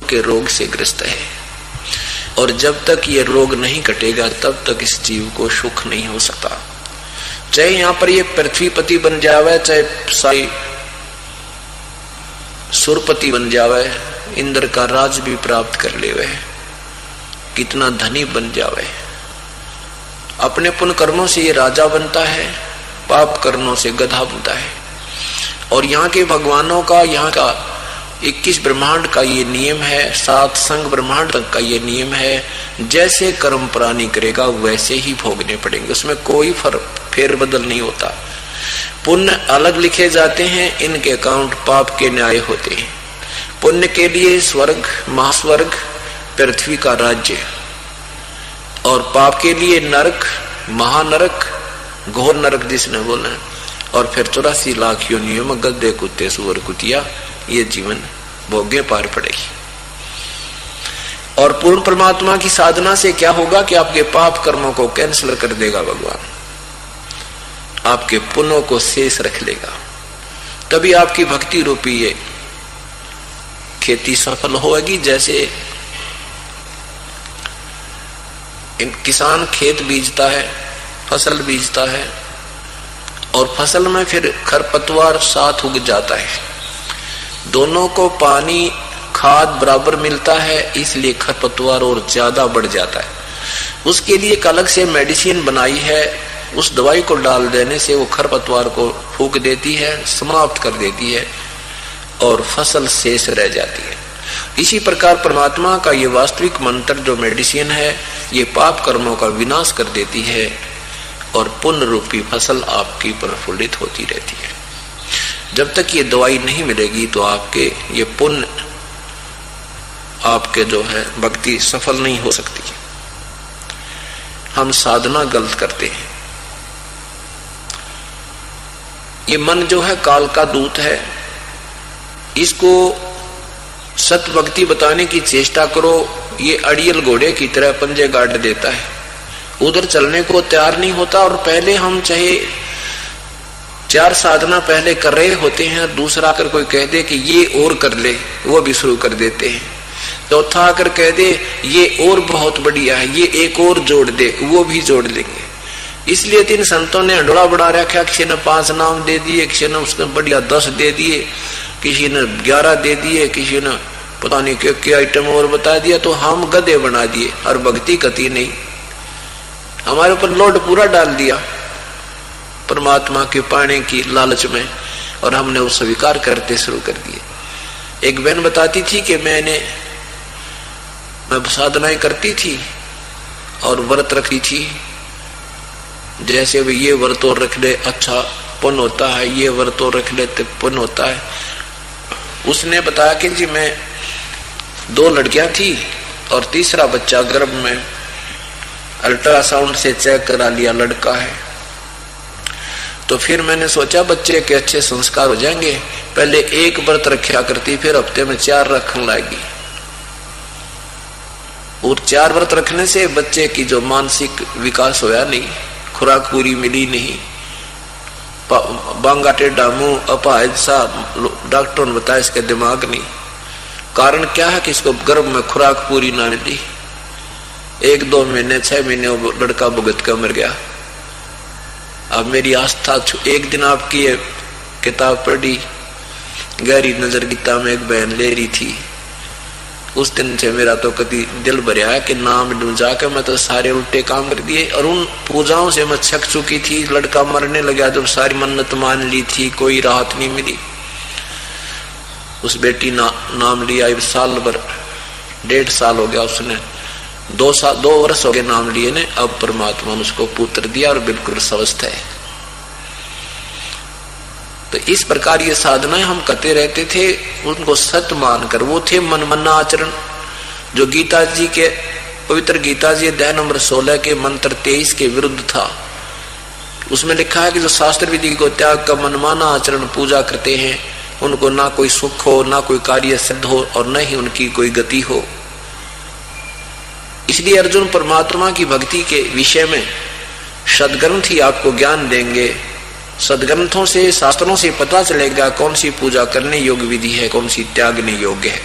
के रोग से ग्रस्त है, और जब तक ये रोग नहीं कटेगा तब तक इस जीव को सुख नहीं हो सकता। चाहे यहाँ पर ये पृथ्वीपति बन जावे, चाहे साई सुरपति बन जावे, इंद्र का राज भी प्राप्त कर लेवे, कितना धनी बन जावे, अपने पुण्य कर्मों से ये राजा बनता है, पाप कर्मों से गधा बनता है। और यहाँ के भगवानों का, यहाँ का 21 ब्रह्मांड का ये नियम है, 7 संग ब्रह्मांड तक का ये नियम है, जैसे कर्म प्राणी करेगा वैसे ही भोगने पड़ेंगे, उसमें कोई फेरबदल नहीं होता। पुण्य अलग लिखे जाते हैं, इनके अकाउंट पाप के न्याय होते हैं। पुण्य के लिए स्वर्ग, महास्वर्ग, पृथ्वी का राज्य, और पाप के लिए नरक, महानरक, घोर नरक जिसने बोला, और फिर 84 लाख योनियों में गद्दे, कुत्ते, सुअर, कुतिया ये जीवन भोगे पार पड़ेगी। और पूर्ण परमात्मा की साधना से क्या होगा कि आपके पाप कर्मों को कैंसिल कर देगा भगवान, आपके पुण्यों को शेष रख लेगा, तभी आपकी भक्ति रूपी ये खेती सफल होगी। जैसे किसान खेत बीजता है, फसल बीजता है, और फसल में फिर खरपतवार साथ उग जाता है, दोनों को पानी खाद बराबर मिलता है, इसलिए खरपतवार और ज्यादा बढ़ जाता है। उसके लिए एक अलग से मेडिसिन बनाई है, उस दवाई को डाल देने से वो खरपतवार को फूंक देती है, समाप्त कर देती है, और फसल शेष रह जाती है। इसी प्रकार परमात्मा का ये वास्तविक मंत्र जो मेडिसिन है, ये पाप कर्मों का विनाश कर देती है, और पुण्य रूपी फसल आपकी प्रफुल्लित होती रहती है। जब तक ये दवाई नहीं मिलेगी तो आपके ये पुण्य, आपके जो है भक्ति सफल नहीं हो सकती। हम साधना गलत करते हैं। ये मन जो है काल का दूत है, इसको सत भक्ति बताने की चेष्टा करो, ये अड़ियल घोड़े की तरह पंजे गाड़ देता है, उधर चलने को तैयार नहीं होता। और पहले हम चाहे 4 साधना पहले कर रहे होते हैं, दूसरा आकर कोई कह दे कि ये और कर ले, वो भी शुरू कर देते हैं। चौथा आकर कह दे ये और बहुत बढ़िया है, ये एक और जोड़ दे, वो भी जोड़ लेंगे। इसलिए 3 संतों ने हंडोला बढ़ा रखा, किसी ने 5 नाम दे दिए, किसी ने उसने बढ़िया 10 दे दिए, किसी ने 11 दे दिए, किसी ने पता नहीं क्या आइटम और बता दिया, तो हम गधे बना दिए और भक्ति कती नहीं। हमारे ऊपर लोड पूरा डाल दिया परमात्मा के पाने की लालच में, और हमने वो स्वीकार करते शुरू कर दिए। एक बहन बताती थी कि मैं साधनाएं करती थी और व्रत रखी थी, जैसे भी ये व्रत और रख ले अच्छा पुण्य होता है, ये व्रत और रख ले तो पुण्य होता है। उसने बताया कि जी मैं 2 लड़कियां थी और तीसरा बच्चा गर्भ में, अल्ट्रासाउंड से चेक करा लिया लड़का है। तो फिर मैंने सोचा बच्चे के अच्छे संस्कार हो जाएंगे, पहले 1 व्रत रखा करती, फिर हफ्ते में 4 रखने लगी। और 4 व्रत रखने से बच्चे की जो मानसिक विकास होया नहीं, खुराक पूरी मिली नहीं, बांगा टेढ़ा मुंह, अपाहिज सा, डॉक्टरों ने बताया इसके दिमाग नहीं। कारण क्या है कि इसको गर्भ में खुराक पूरी ना मिली, 1-2 महीने 6 महीने वो लड़का भुगत कर मर गया। अब मेरी आस्था, एक दिन आपकी ये किताब पढ़ी, गहरी नजर गीता में एक बहन ले रही थी, उस दिन से मेरा तो कभी दिल भरया है कि नाम लूं जाकर, मैं तो सारे उल्टे काम कर दिए। और उन पूजाओं से मैं छक चुकी थी, लड़का मरने लगा जब सारी मन्नत मान ली थी, कोई राहत नहीं मिली। उस बेटी नाम लिया, 1 साल भर 1.5 साल हो गया, उसने 2 वर्ष हो गए नाम लिए ने, अब परमात्मा ने उसको पुत्र दिया और बिल्कुल स्वस्थ है। तो इस प्रकार ये साधनाएं हम करते रहते थे, उनको सत्य मानकर। वो थे मनमना आचरण, जो गीता जी के पवित्र गीता जी अध्याय नंबर 16 के मंत्र 23 के विरुद्ध था। उसमें लिखा है कि जो शास्त्र विधि को त्याग कर मनमाना आचरण पूजा करते हैं, उनको ना कोई सुख हो, ना कोई कार्य सिद्ध हो, और न ही उनकी कोई गति हो। इसलिए अर्जुन परमात्मा की भक्ति के विषय में सदग्रंथ ही आपको ज्ञान देंगे। सदग्रंथों से, शास्त्रों से पता चलेगा कौन सी पूजा करने योग्य विधि है, कौन सी त्यागने योग्य है।